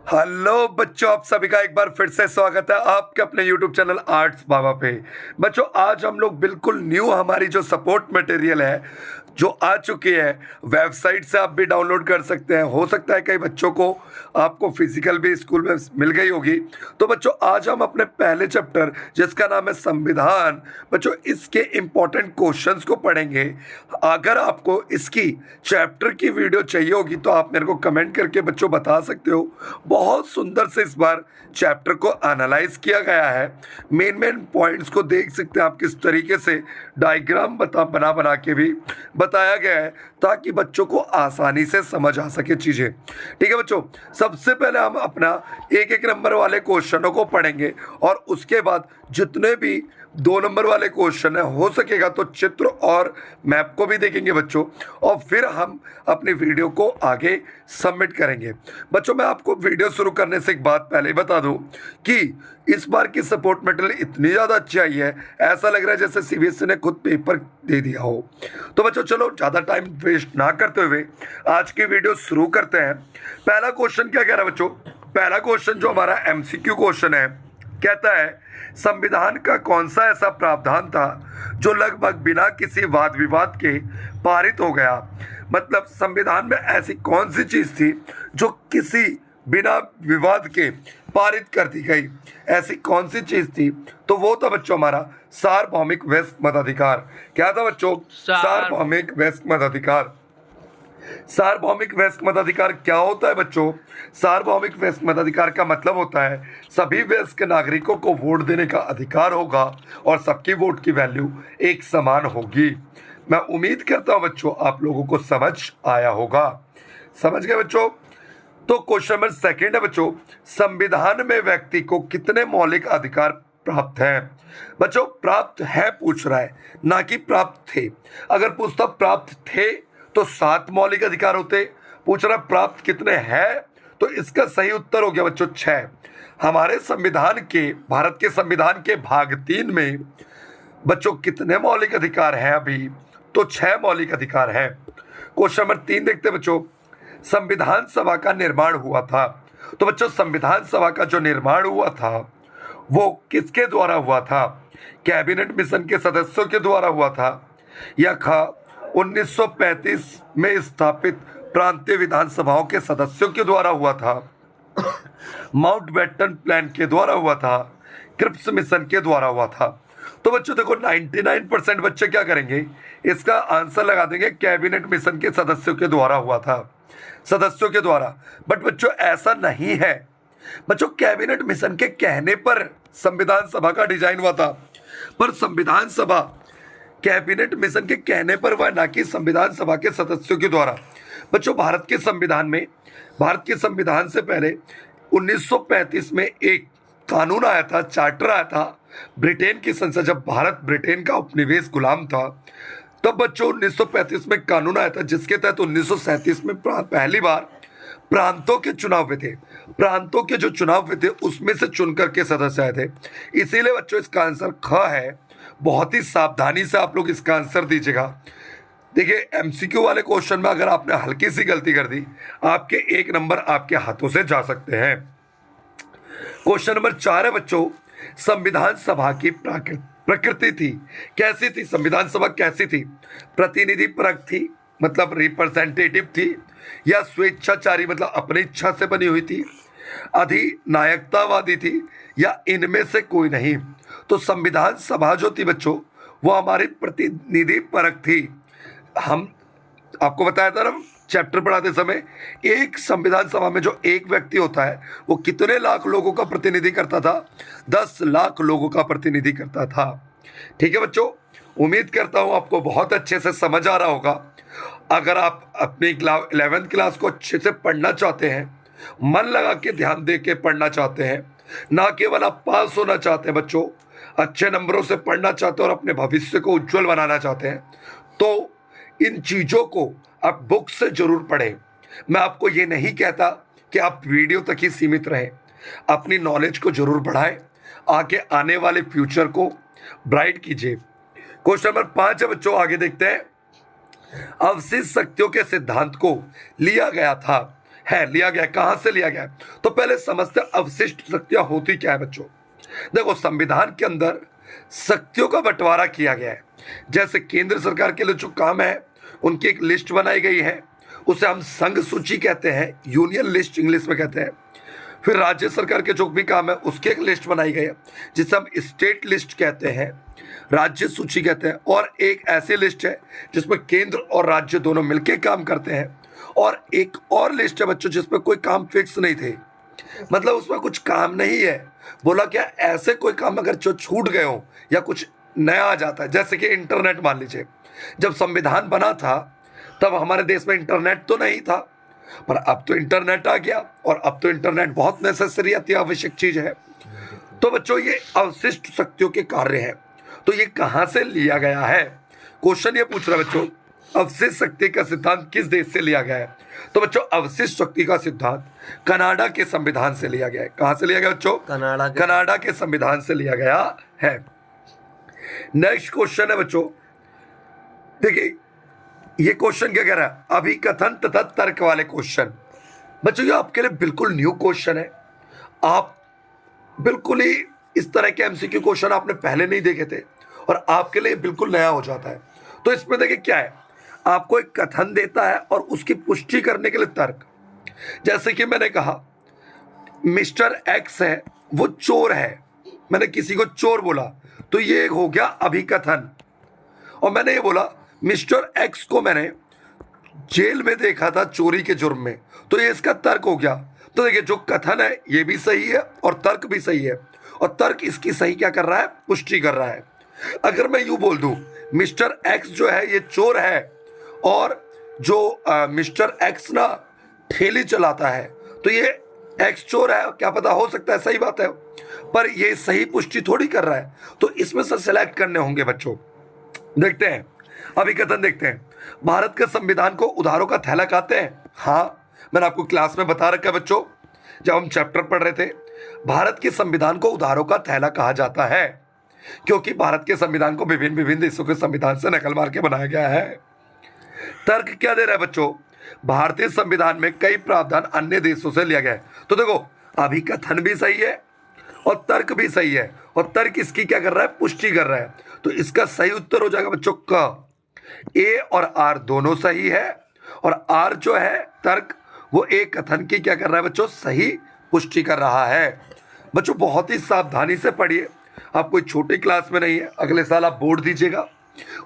Hello बच्चों, आप सभी का एक बार फिर से स्वागत है आपके अपने YouTube चैनल आर्ट्स बाबा पे। बच्चों, आज हम लोग बिल्कुल न्यू हमारी जो सपोर्ट मटेरियल है जो आ चुकी है, वेबसाइट से आप भी डाउनलोड कर सकते हैं। हो सकता है कई बच्चों को आपको फिजिकल भी स्कूल में मिल गई होगी। तो बच्चों, आज हम अपने पहले चैप्टर जिसका नाम है संविधान, बच्चों इसके इम्पोर्टेंट क्वेश्चंस को पढ़ेंगे। अगर आपको इसकी चैप्टर की वीडियो चाहिए होगी तो आप मेरे को कमेंट करके बच्चों बता सकते हो। बहुत सुंदर से इस बार चैप्टर को एनालाइज किया गया है। मेन पॉइंट्स को देख सकते हैं आप, किस तरीके से डायग्राम बना बना के भी बताया गया है ताकि बच्चों को आसानी से समझ आ सके चीज़ें। ठीक है बच्चों, सबसे पहले हम अपना एक एक नंबर वाले क्वेश्चनों को पढ़ेंगे और उसके बाद जितने भी 2 नंबर वाले क्वेश्चन है, हो सकेगा तो चित्र और मैप को भी देखेंगे बच्चों, और फिर हम अपनी वीडियो को आगे सबमिट करेंगे। बच्चों, मैं आपको वीडियो शुरू करने से एक बात पहले ही बता दूं कि इस बार की सपोर्ट मटेरियल इतनी ज़्यादा अच्छी आई है, ऐसा लग रहा है जैसे सीबीएसई ने खुद पेपर दे दिया हो। तो बच्चों चलो ज़्यादा टाइम वेस्ट ना करते हुए आज की वीडियो शुरू करते हैं। पहला क्वेश्चन क्या कह रहा है बच्चों? पहला क्वेश्चन जो हमारा एमसीक्यू क्वेश्चन है, कहता है संविधान का कौन सा ऐसा प्रावधान था जो लगभग बिना किसी वाद विवाद के पारित हो गया। मतलब संविधान में ऐसी कौन सी चीज थी जो किसी बिना विवाद के पारित कर दी गई, ऐसी कौन सी चीज थी? तो वो था बच्चों हमारा सार्वभौमिक वयस्क मताधिकार। क्या था बच्चों? सार्वभौमिक वयस्क मताधिकार। सार्वभौमिक वयस्क मताधिकार क्या होता है बच्चों? सार्वभौमिक वयस्क मताधिकार का मतलब होता है सभी वयस्क नागरिकों को वोट देने का अधिकार होगा और सबकी वोट की वैल्यू एक समान होगी। मैं उम्मीद करता हूं बच्चों आप लोगों को समझ आया होगा। समझ गए बच्चों? तो क्वेश्चन नंबर सेकंड है बच्चों, संविधान में व्यक्ति को कितने मौलिक अधिकार प्राप्त हैं? बच्चों, प्राप्त है पूछ रहा है, ना कि प्राप्त थे। अगर पूछता प्राप्त थे तो 7 मौलिक अधिकार होते। पूछ रहा प्राप्त कितने हैं, तो इसका सही उत्तर हो गया बच्चों 6। हमारे संविधान के, भारत के संविधान के भाग 3 में बच्चों कितने मौलिक अधिकार हैं अभी? तो 6 मौलिक अधिकार हैं। क्वेश्चन नंबर 3 देखते हैं बच्चों, संविधान सभा का निर्माण हुआ था। तो बच्चों संविधान सभा का जो निर्माण हुआ था वो किसके द्वारा हुआ था? कैबिनेट मिशन के सदस्यों के द्वारा हुआ था, या खा 1935 में स्थापित प्रांतीय विधानसभाओं के सदस्यों के द्वारा हुआ था, माउंटबेटन प्लान के द्वारा हुआ था, क्रिप्स मिशन के द्वारा हुआ था? तो बच्चों देखो 99% बच्चे क्या करेंगे, इसका आंसर लगा देंगे कैबिनेट मिशन के सदस्यों के द्वारा हुआ था, सदस्यों के द्वारा। बट बच्चों ऐसा नहीं है। बच्चों कैबिनेट मिशन के कहने पर संविधान सभा का डिजाइन हुआ था, पर संविधान सभा कैबिनेट मिशन के कहने पर हुआ, ना कि संविधान सभा के सदस्यों के द्वारा। बच्चों भारत के संविधान में, भारत के संविधान से पहले 1935 में एक कानून आया था, चार्टर आया था ब्रिटेन की संसद। जब भारत ब्रिटेन का उपनिवेश गुलाम था तब बच्चों 1935 में कानून आया था जिसके तहत 1937 में पहली बार प्रांतों के चुनाव हुए थे। प्रांतों के जो चुनाव हुए थे उसमें से चुन करके सदस्य आए थे। इसीलिए बच्चों इसका आंसर ख है। बहुत ही सावधानी से आप लोग इसका आंसर दीजिएगा। देखिए एमसीक्यू वाले क्वेश्चन में अगर आपने हल्की सी गलती कर दी, आपके 1 नंबर आपके हाथों से जा सकते हैं। क्वेश्चन नंबर 4 है बच्चों, संविधान सभा की प्रकृति थी, कैसी थी? संविधान सभा कैसी थी? प्रतिनिधि परक थी, मतलब रिप्रेजेंटेटिव थी, या स्वेच्छाचारी मतलब अपनी इच्छा से बनी हुई थी, अधिनायकतावादी थी, या इनमें से कोई नहीं? तो संविधान सभा जो थी बच्चों वो हमारी प्रतिनिधि परक थी। हम आपको बताया था ना चैप्टर पढ़ाते समय, एक संविधान सभा में जो एक व्यक्ति होता है वो कितने लाख लोगों का प्रतिनिधि करता था? 10 लाख लोगों का प्रतिनिधि करता था। ठीक है बच्चों, उम्मीद करता हूं आपको बहुत अच्छे से समझ आ रहा होगा। अगर आप अपनी 11th क्लास को अच्छे से पढ़ना चाहते हैं, मन लगा के ध्यान दे के पढ़ना चाहते हैं, ना केवल आप पास होना चाहते हैं बच्चों, अच्छे नंबरों से पढ़ना चाहते हैं और अपने भविष्य को उज्जवल बनाना चाहते हैं, तो इन चीज़ों को आप बुक से जरूर पढ़ें। मैं आपको ये नहीं कहता कि आप वीडियो तक ही सीमित रहें, अपनी नॉलेज को जरूर बढ़ाएं, आगे आने वाले फ्यूचर को ब्राइट कीजिए। क्वेश्चन नंबर 5 है बच्चों, आगे देखते हैं। अवशिष्ट शक्तियों के सिद्धांत को लिया गया था, है, लिया गया है। कहां से लिया गया है? तो पहले समझते हैं अवशिष्ट शक्तियां होती क्या है बच्चों। देखो, संविधान के अंदर शक्तियों का बंटवारा किया गया है। जैसे केंद्र सरकार के लिए जो काम है उनकी एक लिस्ट बनाई गई है, उसे हम संघ सूची कहते हैं, यूनियन लिस्ट इंग्लिश में कहते हैं। फिर राज्य सरकार के जो भी काम है उसकी एक लिस्ट बनाई गई है जिसे हम स्टेट लिस्ट कहते हैं, राज्य सूची कहते हैं। और एक ऐसी लिस्ट है जिसमें केंद्र और राज्य दोनों मिलकर काम करते हैं। और एक और लिस्ट है बच्चों जिसमें कोई काम फिक्स नहीं थे, मतलब उसमें कुछ काम नहीं है। बोला क्या, ऐसे कोई काम अगर जो छूट गए हो या कुछ नया आ जाता है, जैसे कि इंटरनेट मान लीजिए। जब संविधान बना था तब हमारे देश में इंटरनेट तो नहीं था, पर अब तो इंटरनेट आ गया और अब तो इंटरनेट बहुत नेसेसरी, अति आवश्यक चीज है। तो बच्चों ये अवशिष्ट शक्तियों के कार्य हैं। तो ये कहां से लिया गया है? क्वेश्चन ये पूछ रहा है बच्चों, अवशिष्ट शक्ति का सिद्धांत किस देश से लिया गया है? तो बच्चों अवशिष्ट शक्ति का सिद्धांत कनाडा के संविधान से लिया गया है। कहां से लिया गया बच्चों? कनाडा के संविधान से लिया गया है। नेक्स्ट क्वेश्चन है बच्चों, देखिए ये क्वेश्चन क्या कह रहा है, अभिकथन तथा तर्क वाले क्वेश्चन। बच्चों ये आपके लिए बिल्कुल न्यू क्वेश्चन है। आप बिल्कुल ही इस तरह के एमसीक्यू क्वेश्चन आपने पहले नहीं देखे थे और आपके लिए बिल्कुल नया हो जाता है। तो इसमें देखिए क्या है, आपको एक कथन देता है और उसकी पुष्टि करने के लिए तर्क। जैसे कि मैंने कहा मिस्टर एक्स है वो चोर है, मैंने किसी को चोर बोला, तो ये हो गया अभिकथन। और मैंने ये बोला मिस्टर एक्स को मैंने जेल में देखा था चोरी के जुर्म में, तो ये इसका तर्क हो गया। तो देखिए जो कथन है ये भी सही है और तर्क भी सही है, और तर्क इसकी सही क्या कर रहा है, पुष्टि कर रहा है। अगर मैं यूं बोल दूं मिस्टर एक्स जो है ये चोर है और जो मिस्टर एक्स ना ठेली चलाता है, तो ये एक्स चोर है, क्या पता हो सकता है सही बात है, पर ये सही पुष्टि थोड़ी कर रहा है। तो इसमें से सिलेक्ट करने होंगे बच्चों। देखते हैं अभिकथन, देखते हैं। भारत के संविधान को उधारों का थैला कहते हैं। हाँ, मैंने आपको क्लास में बता रखा है बच्चों, जब हम चैप्टर पढ़ रहे थे, भारत के संविधान को उधारों का थैला कहा जाता है क्योंकि भारत के संविधान को विभिन्न विभिन्न देशों के संविधान से नकल मार के बनाया गया है। तर्क क्या दे रहा है बच्चों, भारतीय संविधान में कई प्रावधान अन्य देशों से लिया गया है। तो देखो अभिकथन भी सही है और तर्क भी सही है, और तर्क इसकी क्या कर रहा है, पुष्टि कर रहा है। तो इसका सही उत्तर हो जाएगा बच्चों क। ए और आर दोनों सही है, और आर जो है तर्क वो ए कथन की क्या कर रहा है बच्चों, सही पुष्टि कर रहा है। बच्चों बहुत ही सावधानी से पढ़िए, आप कोई छोटी क्लास में नहीं है। अगले साल आप बोर्ड दीजिएगा,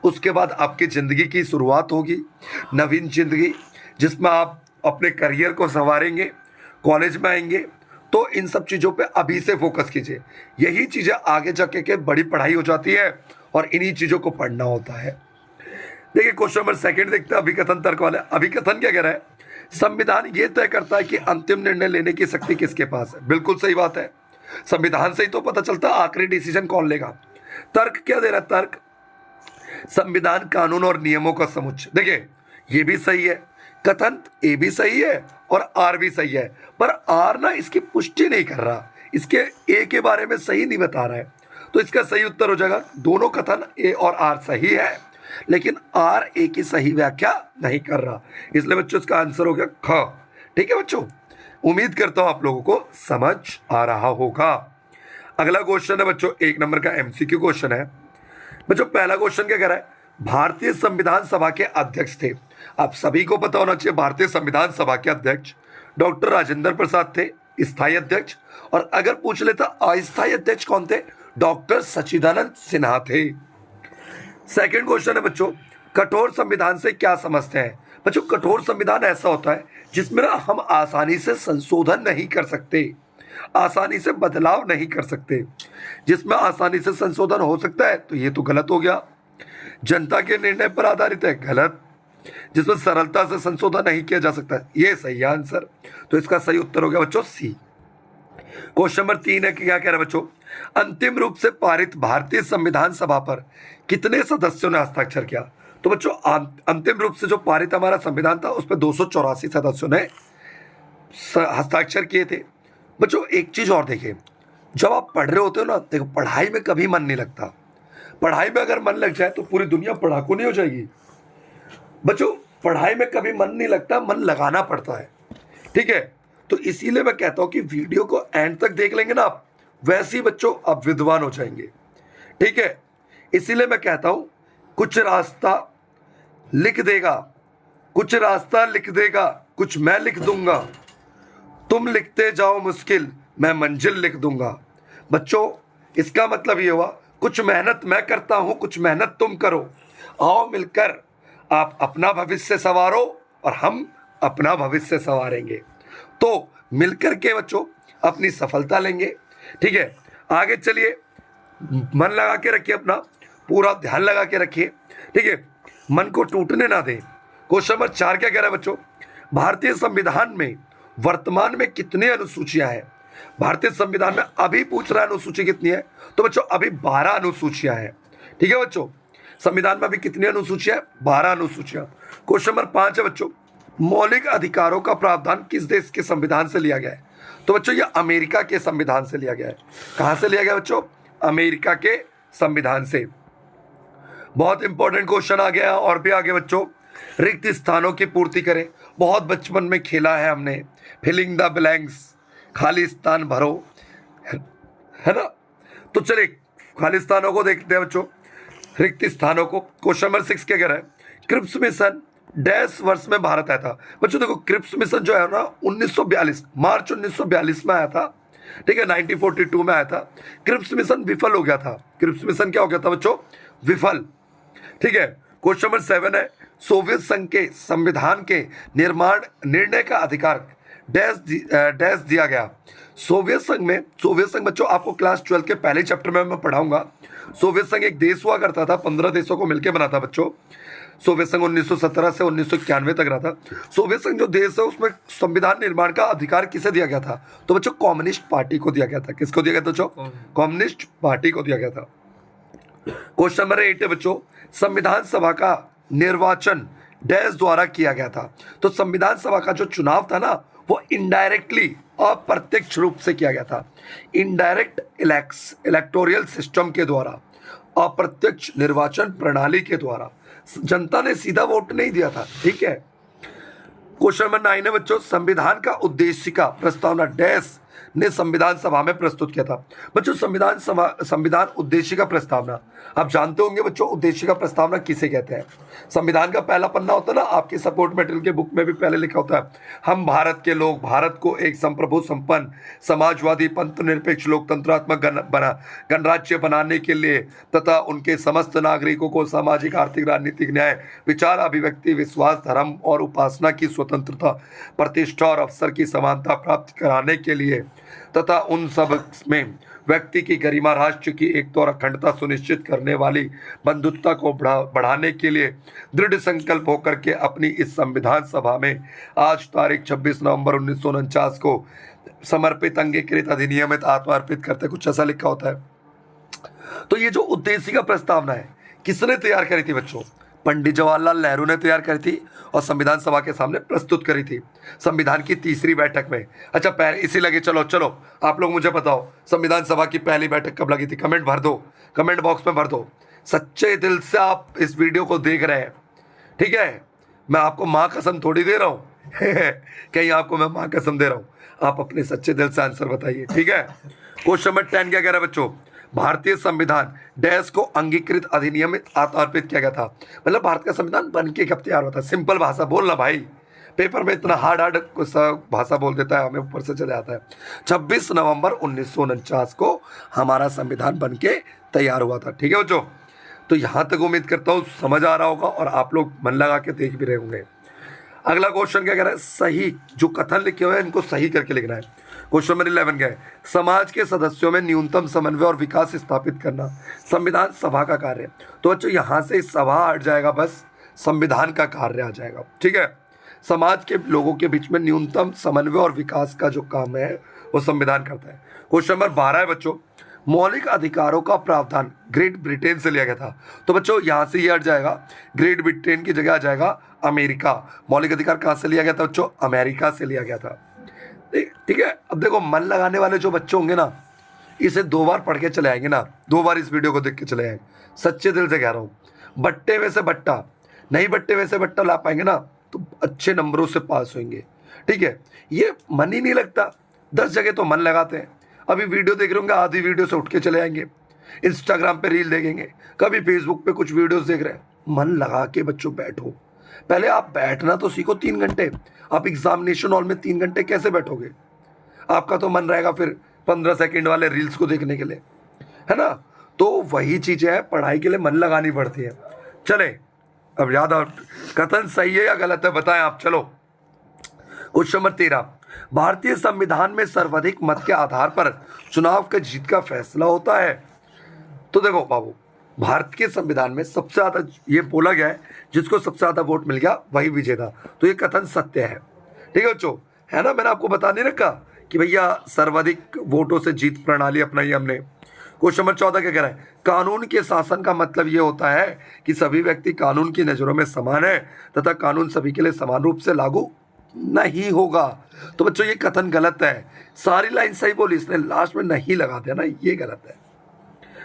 उसके बाद आपकी ज़िंदगी की शुरुआत होगी, नवीन जिंदगी जिसमें आप अपने करियर को संवारेंगे, कॉलेज में आएंगे। तो इन सब चीज़ों पे अभी से फोकस कीजिए, यही चीज़ें आगे जाके के बड़ी पढ़ाई हो जाती है और इन्हीं चीज़ों को पढ़ना होता है। देखिए क्वेश्चन नंबर सेकंड देखते हैं, अभिकथन तर्क वाले। अभिकथन क्या कह रहा है, संविधान ये तय करता है कि अंतिम निर्णय लेने की शक्ति किसके पास है। बिल्कुल सही बात है, संविधान से ही तो पता चलता है आखिरी डिसीजन कौन लेगा। तर्क क्या दे रहा है, तर्क संविधान कानून और नियमों का समुच्चय। देखिए ये भी सही है, कथन ए भी सही है और आर भी सही है, पर आर ना इसकी पुष्टि नहीं कर रहा, इसके ए के बारे में सही नहीं बता रहा है। तो इसका सही उत्तर हो जाएगा, दोनों कथन ए और आर सही है लेकिन आर ए की सही व्याख्या नहीं कर रहा, इसलिए बच्चों इसका आंसर हो गया ख। ठीक है बच्चों, उम्मीद करता हूं आप लोगों को समझ आ रहा होगा। अगला क्वेश्चन है बच्चों, 1 नंबर का एमसीक्यू क्वेश्चन है। बच्चों पहला क्वेश्चन क्या कह रहा है, भारतीय संविधान सभा के अध्यक्ष थे। आप सभी को पता होना चाहिए भारतीय संविधान सभा के अध्यक्ष डॉक्टर राजेंद्र प्रसाद थे, स्थायी अध्यक्ष। और अगर पूछ लेता अस्थायी अध्यक्ष कौन थे, डॉक्टर सच्चिदानंद सिन्हा थे। सेकंड क्वेश्चन है बच्चों, कठोर संविधान से क्या समझते हैं। बच्चों कठोर संविधान ऐसा होता है जिसमें ना हम आसानी से संशोधन नहीं कर सकते, आसानी से बदलाव नहीं कर सकते। जिसमें आसानी से संशोधन हो सकता है तो ये तो गलत हो गया। जनता के निर्णय पर आधारित है, गलत। जिसमें सरलता से संशोधन नहीं किया जा सकता, ये सही है आंसर। तो इसका सही उत्तर हो गया बच्चों सी। क्वेश्चन नंबर 3 है कि क्या कह रहा है बच्चों, अंतिम रूप से पारित भारतीय संविधान सभा पर कितने सदस्यों ने हस्ताक्षर किया। तो बच्चों अंतिम रूप से जो पारित हमारा संविधान था उस पर 284 सदस्यों ने हस्ताक्षर किए थे। बच्चों एक चीज और देखिए, जब आप पढ़ रहे होते हो ना, देखो पढ़ाई में कभी मन नहीं लगता। पढ़ाई में अगर मन लग जाए तो पूरी दुनिया पढ़ाकू नहीं हो जाएगी। बच्चों पढ़ाई में कभी मन नहीं लगता, मन लगाना पड़ता है। ठीक है, तो इसीलिए मैं कहता हूं कि वीडियो को एंड तक देख लेंगे ना आप, वैसे ही बच्चों आप विद्वान हो जाएंगे। ठीक है, इसीलिए मैं कहता हूं कुछ रास्ता लिख देगा, कुछ रास्ता लिख देगा, कुछ मैं लिख दूंगा, तुम लिखते जाओ मुश्किल, मैं मंजिल लिख दूंगा। बच्चों, इसका मतलब ये हुआ कुछ मेहनत मैं करता हूं, कुछ मेहनत तुम करो, आओ मिलकर आप अपना भविष्य संवारो और हम अपना भविष्य संवारेंगे। तो मिलकर के बच्चों अपनी सफलता लेंगे। ठीक है, आगे चलिए, मन लगा के रखिए, अपना पूरा ध्यान लगा के रखिए। ठीक है, मन को टूटने ना दें। क्वेश्चन नंबर 4 क्या कह रहा है बच्चों? भारतीय संविधान में वर्तमान में कितनी अनुसूचियां हैं? भारतीय संविधान में अभी पूछ रहा है अनुसूची कितनी है, तो बच्चों अभी 12 अनुसूचियां हैं। ठीक है बच्चों, संविधान में अभी कितनी अनुसूचियां? 12 अनुसूचियां। क्वेश्चन नंबर 5 है बच्चों, मौलिक अधिकारों का प्रावधान किस देश के संविधान से लिया गया है? तो बच्चों ये अमेरिका के संविधान से लिया गया है। कहां से लिया गया बच्चों? अमेरिका के संविधान से। बहुत इंपॉर्टेंट क्वेश्चन आ गया और भी आगे बच्चों, रिक्त स्थानों की पूर्ति करें। बहुत बचपन में खेला है हमने, फिलिंग द ब्लैंक्स, खाली स्थान भरो, है ना? तो चलिए खाली स्थानों को देखते हैं बच्चों, रिक्त स्थानों को। क्वेश्चन नंबर 6 क्या कह रहा है? क्रिप्स मिशन डैश वर्ष में भारत आया था। बच्चों देखो, क्रिप्स मिशन जो है ना 1942 मार्च 1942 में आया था। ठीक है, 1942 में आया था। क्रिप्स मिशन विफल हो गया था। क्रिप्स मिशन क्या हो गया था बच्चों? विफल। ठीक है, क्वेश्चन नंबर 7 है, सोवियत संघ के संविधान के निर्माण निर्णय का अधिकार डैश दिया गया। सोवियत संघ बच्चों आपको क्लास 12 के पहले चैप्टर में मैं पढ़ाऊंगा। सोवियत संघ एक देश हुआ करता था, 15 देशों को मिलकर बना था बच्चों। सोवियत संघ 1917 से 1991 तक रहा था। सोवियत संघ जो देश है उसमें संविधान निर्माण का अधिकार किसे दिया गया था? तो बच्चों कम्युनिस्ट पार्टी को दिया गया था। किसको दिया गया था बच्चों? कम्युनिस्ट पार्टी को दिया गया था। क्वेश्चन नंबर 8 है बच्चों, संविधान सभा का निर्वाचन डैश द्वारा किया गया था। तो संविधान सभा का जो चुनाव था ना वो इनडायरेक्टली, अप्रत्यक्ष रूप से किया गया था। इनडायरेक्ट इलेक्टोरियल सिस्टम के द्वारा, अप्रत्यक्ष निर्वाचन प्रणाली के द्वारा, जनता ने सीधा वोट नहीं दिया था। ठीक है, क्वेश्चन नंबर 9 है बच्चों, संविधान का उद्देश्य का प्रस्तावना डैश ने संविधान सभा में प्रस्तुत किया था। बच्चों संविधान उद्देश्य का प्रस्तावना आप जानते होंगे बच्चों, उद्देश्य का प्रस्तावना किसे कहते हैं? संविधान का पहला पन्ना होता है ना, आपके सपोर्ट मटेरियल के बुक में भी पहले लिखा होता है, हम भारत के लोग भारत को एक संप्रभु संपन्न समाजवादी पंथ निरपेक्ष लोकतंत्रात्मक गणराज्य बनाने के लिए तथा उनके समस्त नागरिकों को सामाजिक आर्थिक राजनीतिक न्याय विचार अभिव्यक्ति विश्वास धर्म और उपासना की स्वतंत्रता प्रतिष्ठा और अवसर की समानता प्राप्त कराने के लिए तथा उन सब में व्यक्ति की गरिमा राष्ट्र की एकता और अखंडता सुनिश्चित करने वाली बंधुत्वता को बढ़ाने के लिए दृढ़ संकल्प होकर के अपनी इस संविधान सभा में आज तारीख 26 नवंबर 1949 को समर्पित अंगीकृत अधिनियमित आत्मार्पित करते। कुछ ऐसा लिखा होता है। तो ये जो उद्देश्य का प्रस्तावना है किसने तैयार करी थी बच्चों? पंडित जवाहरलाल नेहरू ने तैयार करी थी और संविधान सभा के सामने प्रस्तुत करी थी संविधान की 3री बैठक में। अच्छा पहले इसी लगे, चलो आप लोग मुझे बताओ संविधान सभा की पहली बैठक कब लगी थी? कमेंट भर दो, कमेंट बॉक्स में भर दो। सच्चे दिल से आप इस वीडियो को देख रहे हैं, ठीक है? मैं आपको माँ कसम थोड़ी दे रहा हूँ कहीं आपको मैं माँ कसम दे रहा हूँ। आप अपने सच्चे दिल से आंसर बताइए, ठीक है? क्वेश्चन नंबर 10 क्या कह रहा है बच्चों? भारतीय संविधान डैश को अंगीकृत अधिनियमित आत्मार्पित किया गया था। मतलब भारत का संविधान बन के कब तैयार हुआ था? सिंपल भाषा बोलना भाई, पेपर में इतना हार्ड भाषा बोल देता है, हमें ऊपर से चले आता है। 26 नवंबर 1949 को हमारा संविधान बन के तैयार हुआ था, ठीक है बच्चों? तो यहाँ तक उम्मीद करता हूँ समझ आ रहा होगा और आप लोग मन लगा के देख भी रहे होंगे। अगला क्वेश्चन क्या कह रहा है? सही जो कथन लिखे हुए हैं इनको सही करके लिखना है। क्वेश्चन नंबर 11 क्या है? समाज के सदस्यों में न्यूनतम समन्वय और विकास स्थापित करना संविधान सभा का कार्य। तो बच्चों यहाँ से सभा हट जाएगा, बस संविधान का कार्य आ जाएगा, ठीक है? समाज के लोगों के बीच में न्यूनतम समन्वय और विकास का जो काम है वो संविधान करता है। क्वेश्चन नंबर 12 है बच्चों, मौलिक अधिकारों का प्रावधान ग्रेट ब्रिटेन से लिया गया था। तो बच्चों यहाँ से ये हट जाएगा, ग्रेट ब्रिटेन की जगह आ जाएगा अमेरिका। मौलिक अधिकार कहाँ से लिया गया था बच्चों? अमेरिका से लिया गया था, ठीक है? अब देखो मन लगाने वाले जो बच्चे होंगे ना, इसे 2 बार पढ़ के चले आएंगे ना, 2 बार इस वीडियो को देख के चले आएंगे, सच्चे दिल से कह रहा हूँ। बट्टे में से बट्टा नहीं, बट्टे में से बट्टा ला पाएंगे ना तो अच्छे नंबरों से पास होंगे। ठीक है, ये मन ही नहीं लगता। 10 जगह तो मन लगाते हैं। अभी वीडियो देख रहे होंगे, आधी वीडियो से उठ के चले आएंगे, इंस्टाग्राम पे रील देखेंगे, कभी फेसबुक पे कुछ वीडियोस देख रहे हैं। मन लगा के बच्चों बैठो। पहले आप बैठना तो सीखो 3 घंटे। आप एग्जामिनेशन हॉल में 3 घंटे कैसे बैठोगे? आपका तो मन रहेगा फिर 15 सेकंड वाले रील्स को देखने के लिए, है ना? तो वही चीजें हैं, पढ़ाई के लिए मन लगानी पड़ती है। चले, अब याद और कथन सही है या गलत है बताएं आप। चलो, क्वेश्चन नंबर 13, भारतीय संविधान में सर्वाधिक मत के आधार पर चुनाव का जीत का फैसला होता है। तो देखो बाबू, भारत के संविधान में सबसे ज्यादा ये बोला गया है, जिसको सबसे ज्यादा वोट मिल गया वही विजेता। तो ये कथन सत्य है, ठीक है बच्चों, है ना? मैंने आपको बता नहीं रखा कि भैया सर्वाधिक वोटों से जीत प्रणाली अपनाई हमने। क्वेश्चन नंबर 14 क्या कह रहा है? कानून के शासन का मतलब ये होता है कि सभी व्यक्ति कानून की नजरों में समान है तथा कानून सभी के लिए समान रूप से लागू नहीं होगा। तो बच्चों ये कथन गलत है। सारी लाइन सही बोली, इसने लास्ट में नहीं लगा दिया ना, ये गलत है।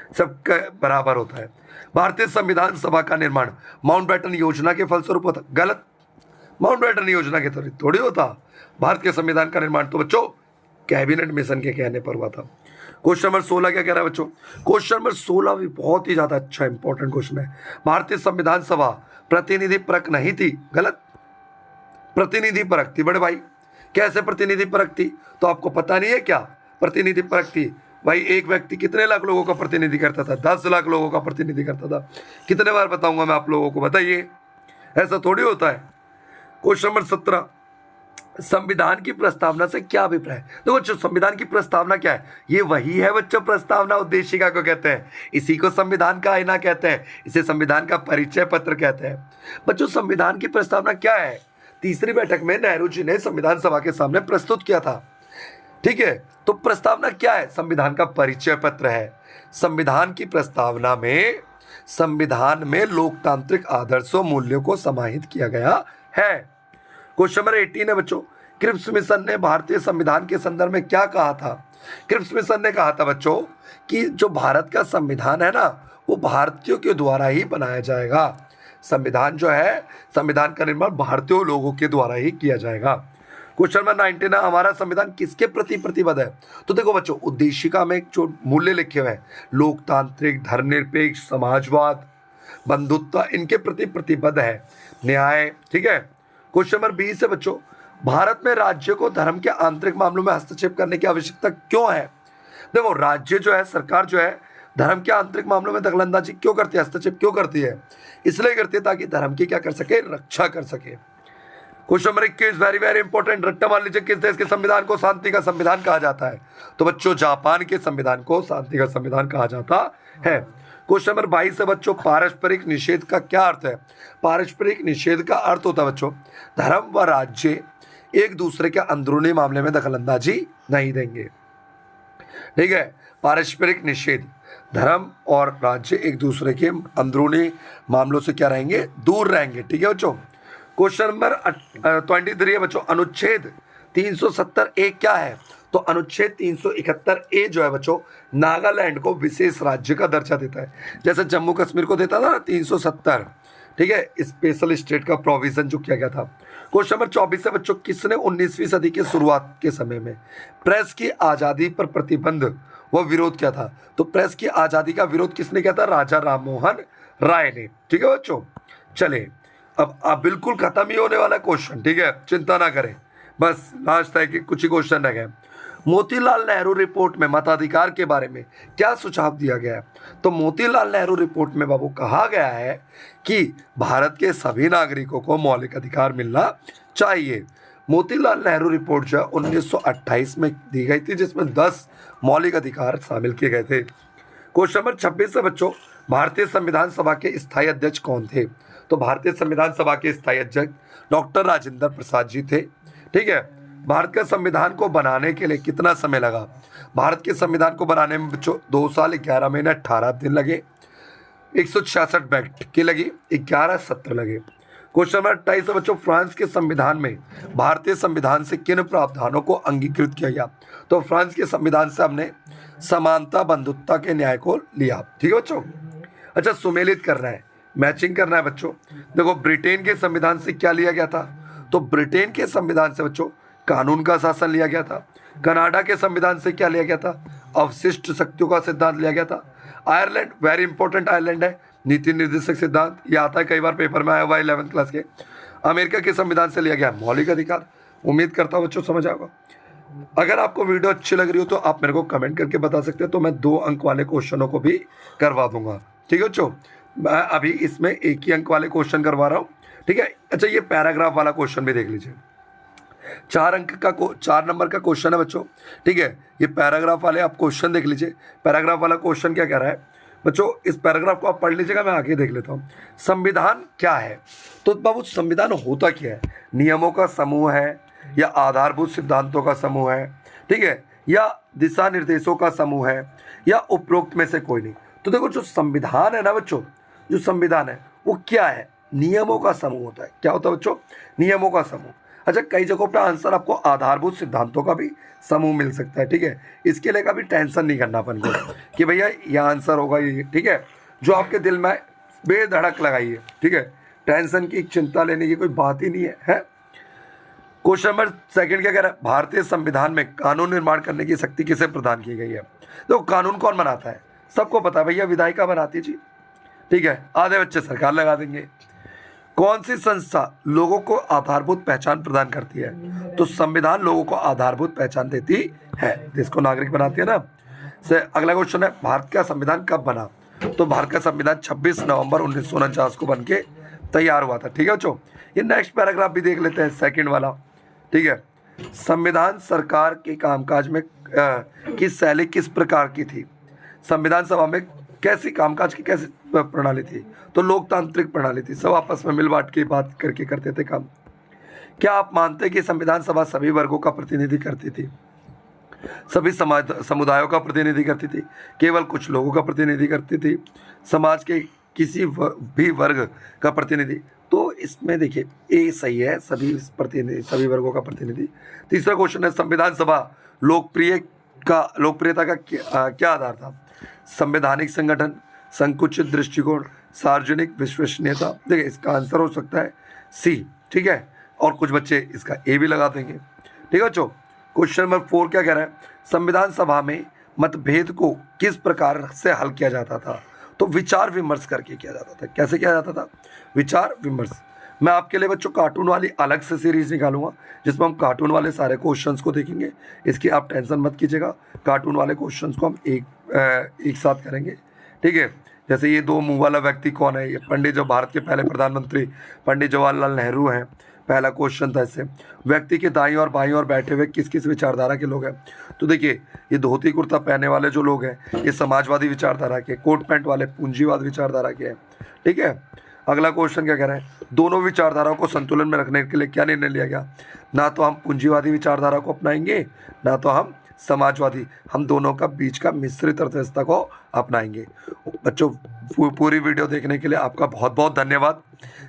सबका बराबर होता है। भारतीय संविधान सभा का निर्माण माउंटबेटन योजना के फलस्वरूप होता। गलत, माउंटबेटन योजना के थोड़ी होता। भारत के संविधान का निर्माण तो बच्चों कैबिनेट मिशन के कहने पर हुआ था। क्वेश्चन नंबर 16 क्या कह रहा है बच्चों? क्वेश्चन नंबर 16 भी बहुत ही ज्यादा अच्छा इंपॉर्टेंट क्वेश्चन है। भारतीय संविधान सभा प्रतिनिधि परक नहीं थी। गलत, प्रतिनिधि परक थी बड़े भाई। कैसे प्रतिनिधि परक थी? तो आपको पता नहीं है क्या? प्रतिनिधि परक थी भाई, एक व्यक्ति कितने लाख लोगों का प्रतिनिधि करता था? 10 लाख लोगों का प्रतिनिधि करता था। कितने बार बताऊंगा मैं आप लोगों को, बताइए, ऐसा थोड़ी होता है। क्वेश्चन नंबर 17, संविधान की प्रस्तावना से क्या अभिप्राय? तो बच्चों संविधान की प्रस्तावना क्या है? ये वही है बच्चों, प्रस्तावना उद्देशिका को कहते हैं। इसी को संविधान का आईना कहते हैं, इसे संविधान का परिचय पत्र कहते हैं। बच्चों संविधान की प्रस्तावना क्या है? तीसरी बैठक में नेहरू जी ने संविधान सभा के सामने प्रस्तुत किया था, ठीक है? तो प्रस्तावना क्या है? संविधान का परिचय पत्र है। संविधान की प्रस्तावना में संविधान में लोकतांत्रिक आदर्शों मूल्यों को समाहित किया गया है। क्वेश्चन नंबर 18 है बच्चों, क्रिप्स मिशन ने भारतीय संविधान के संदर्भ में क्या कहा था? क्रिप्स मिशन ने कहा था बच्चों कि जो भारत का संविधान है ना, वो भारतीयों के द्वारा ही बनाया जाएगा। संविधान जो है, संविधान का निर्माण भारतीय लोगों के द्वारा ही किया जाएगा। क्वेश्चन नंबर 19 है, हमारा संविधान किसके प्रति प्रतिबद्ध है? तो देखो बच्चों, उद्देशिका में जो मूल्य लिखे हुए हैं, लोकतांत्रिक, धर्मनिरपेक्ष, समाजवाद, बंधुत्व, इनके प्रति प्रतिबद्ध है। न्याय, ठीक है। क्वेश्चन नंबर 20 है बच्चों, भारत में राज्य को धर्म के आंतरिक मामलों में हस्तक्षेप करने की आवश्यकता क्यों है? देखो, राज्य जो है, सरकार जो है, धर्म के आंतरिक मामलों में दखलंदाजी क्यों करती है, हस्तक्षेप क्यों करती है? इसलिए करती है ताकि धर्म की क्या कर सके, रक्षा कर सके। Question number 21 very very important, रट्टा मान लीजिए, किस देश के संविधान को शांति का संविधान कहा जाता है? तो बच्चों जापान के संविधान को शांति का संविधान कहा जाता है। क्वेश्चन नंबर 22 है बच्चों, पारस्परिक निषेध का क्या अर्थ है? पारस्परिक निषेध का अर्थ होता है बच्चों, धर्म व राज्य एक दूसरे के अंदरूनी मामले में दखलंदाजी नहीं देंगे, ठीक है? पारस्परिक निषेध, धर्म और राज्य एक दूसरे के अंदरूनी मामलों से क्या रहेंगे, दूर रहेंगे, ठीक है बच्चों? क्वेश्चन नंबर 23 है बच्चों, अनुच्छेद 370A क्या है? तो अनुच्छेद 371A जो है बच्चों, नागालैंड को विशेष राज्य का दर्जा देता है। जैसे जम्मू कश्मीर को देता था ना 370, ठीक है, स्पेशल स्टेट का प्रोविजन जो किया गया था। क्वेश्चन नंबर 24 है बच्चों, किसने 19वीं सदी के शुरुआत के समय में प्रेस की आज़ादी पर प्रतिबंध व विरोध किया था? तो प्रेस की आज़ादी का विरोध किसने किया था? राजा राममोहन राय ने, ठीक है बच्चों? चले, अब बिल्कुल खत्म ही होने वाला क्वेश्चन, ठीक है, चिंता ना करें, बस लास्ट है कि कुछ ही क्वेश्चन रह गए। मोतीलाल नेहरू रिपोर्ट में मताधिकार के बारे में क्या सुझाव दिया गया है? तो मोतीलाल नेहरू रिपोर्ट में बाबू कहा गया है कि भारत के सभी नागरिकों को मौलिक अधिकार मिलना चाहिए। मोतीलाल नेहरू रिपोर्ट जो है 1928 में दी गई थी, जिसमें 10 मौलिक अधिकार शामिल किए गए थे। क्वेश्चन नंबर 26 है बच्चों, भारतीय संविधान सभा के स्थायी अध्यक्ष कौन थे? तो भारतीय संविधान सभा के स्थायी अध्यक्ष डॉक्टर राजेंद्र प्रसाद जी थे, ठीक है? भारत का संविधान को बनाने के लिए कितना समय लगा? भारत के संविधान को बनाने में बच्चों 2 साल 11 महीने 18 दिन लगे, 166 बैठकें लगी, 11 सत्र लगे। क्वेश्चन नंबर 28 है बच्चों, फ्रांस के संविधान में भारतीय संविधान से किन प्रावधानों को अंगीकृत किया गया? तो फ्रांस के संविधान से हमने समानता, बंधुत्व के न्याय को लिया, ठीक है बच्चों? अच्छा, सुमेलित करना है, मैचिंग करना है बच्चों। देखो, ब्रिटेन के संविधान से क्या लिया गया था? तो ब्रिटेन के संविधान से बच्चों कानून का शासन लिया गया था। कनाडा के संविधान से क्या लिया गया था? अवशिष्ट शक्तियों का सिद्धांत लिया गया था। आयरलैंड, वेरी इंपॉर्टेंट आयरलैंड है, नीति निर्देशक सिद्धांत, ये आता है कई बार पेपर में आया हुआ 11th क्लास के। अमेरिका के संविधान से लिया गया मौलिक अधिकार। उम्मीद करता हूँ बच्चों समझ आएगा। अगर आपको वीडियो अच्छी लग रही हो तो आप मेरे को कमेंट करके बता सकते हैं, तो मैं 2 अंक वाले क्वेश्चनों को भी करवा दूंगा। ठीक है बच्चों, मैं अभी इसमें 1 ही अंक वाले क्वेश्चन करवा रहा हूँ। ठीक है, अच्छा ये पैराग्राफ वाला क्वेश्चन भी देख लीजिए। 4 नंबर का क्वेश्चन है बच्चों। ठीक है, ये पैराग्राफ वाले आप क्वेश्चन देख लीजिए। पैराग्राफ वाला क्वेश्चन क्या कह रहा है बच्चों, इस पैराग्राफ को आप पढ़ लीजिएगा, मैं आगे देख लेता हूँ। संविधान क्या है? तो बाबू संविधान होता क्या है? नियमों का समूह है, या आधारभूत सिद्धांतों का समूह है, ठीक है, या दिशा निर्देशों का समूह है, या उपरोक्त में से कोई नहीं। तो देखो जो संविधान है ना बच्चों, जो संविधान है वो क्या है? नियमों का समूह होता है। क्या होता है बच्चों? नियमों का समूह। अच्छा, कई जगहों पे आंसर आपको आधारभूत सिद्धांतों का भी समूह मिल सकता है। ठीक है, इसके लिए कभी टेंशन नहीं करना अपन को कि भैया यह आंसर होगा ये। ठीक है, जो आपके दिल में बेधड़क लगाइए। ठीक है, टेंशन की चिंता लेने की कोई बात ही नहीं है। क्वेश्चन नंबर 2 क्या कह रहा है? भारतीय संविधान में कानून निर्माण करने की शक्ति किसे प्रदान की गई है? तो कानून कौन बनाता है? सबको पता है भैया, विधायिका बनाती है जी। ठीक है, आधे बच्चे सरकार लगा देंगे। कौन सी संस्था लोगों को आधारभूत पहचान प्रदान करती है? तो संविधान लोगों को आधारभूत पहचान देती है, देश को नागरिक बनाती है ना। से अगला क्वेश्चन है, भारत का संविधान कब बना? तो भारत का संविधान 26 नवंबर 1949 को बन के तैयार हुआ था। ठीक है बच्चों, ये नेक्स्ट पैराग्राफ भी देख लेते हैं, 2 वाला। ठीक है, संविधान सरकार के कामकाज में की शैली किस प्रकार की थी? संविधान सभा में कैसी कामकाज की कैसी प्रणाली थी? तो लोकतांत्रिक प्रणाली थी, सब आपस में मिल बांट के बात करके करते थे काम। क्या आप मानते हैं कि संविधान सभा सभी वर्गों का प्रतिनिधि करती थी? सभी समुदायों का प्रतिनिधि करती थी? केवल कुछ लोगों का प्रतिनिधि करती थी? समाज के किसी भी वर्ग का प्रतिनिधि? तो इसमें देखिए ए सही है, सभी वर्गों का प्रतिनिधि। तीसरा क्वेश्चन है, संविधान सभा लोकप्रियता का क्या आधार था? संवैधानिक संगठन, संकुचित दृष्टिकोण, सार्वजनिक विश्वसनीयता। देखिए इसका आंसर हो सकता है सी। ठीक है, और कुछ बच्चे इसका ए भी लगा देंगे। ठीक है बच्चों, क्वेश्चन नंबर 4 क्या कह रहा है? संविधान सभा में मतभेद को किस प्रकार से हल किया जाता था? तो विचार विमर्श करके किया जाता था। कैसे किया जाता था? विचार विमर्श। मैं आपके लिए बच्चों कार्टून वाली अलग से सीरीज निकालूंगा, जिसमें हम कार्टून वाले सारे क्वेश्चंस को देखेंगे। इसकी आप टेंशन मत कीजिएगा, कार्टून वाले क्वेश्चंस को हम एक साथ करेंगे। ठीक है, जैसे ये 2 मुंह वाला व्यक्ति कौन है? ये भारत के पहले प्रधानमंत्री पंडित जवाहरलाल नेहरू हैं। पहला क्वेश्चन था इससे, व्यक्ति के दाईं और बाईं ओर बैठे हुए किस किस विचारधारा के लोग हैं? तो देखिए ये धोती कुर्ता पहने वाले जो लोग हैं ये समाजवादी विचारधारा के, कोट पैंट वाले पूंजीवाद विचारधारा के हैं। ठीक है, अगला क्वेश्चन क्या कह रहा है? दोनों विचारधाराओं को संतुलन में रखने के लिए क्या निर्णय लिया गया? ना तो हम पूंजीवादी विचारधारा को अपनाएंगे, ना तो हम समाजवादी, हम दोनों का बीच का मिश्रित अर्थव्यवस्था को अपनाएंगे। बच्चों पूरी वीडियो देखने के लिए आपका बहुत बहुत धन्यवाद।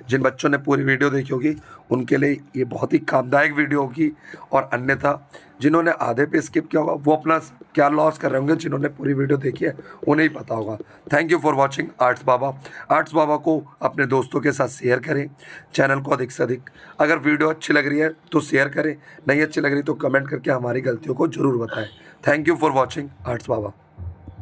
जिन बच्चों ने पूरी वीडियो देखी होगी उनके लिए ये बहुत ही कामदायक वीडियो होगी, और अन्यथा जिन्होंने आधे पे स्किप किया होगा वो अपना क्या लॉस कर रहे होंगे। जिन्होंने पूरी वीडियो देखी है उन्हें ही पता होगा। Thank you for watching Arts Baba. Arts Baba को अपने दोस्तों के साथ शेयर करें, चैनल को अधिक से अधिक। अगर वीडियो अच्छी लग रही है तो शेयर करें, नहीं अच्छी लग रही तो कमेंट करके हमारी गलतियों को जरूर बताएं। Thank you for watching Arts Baba.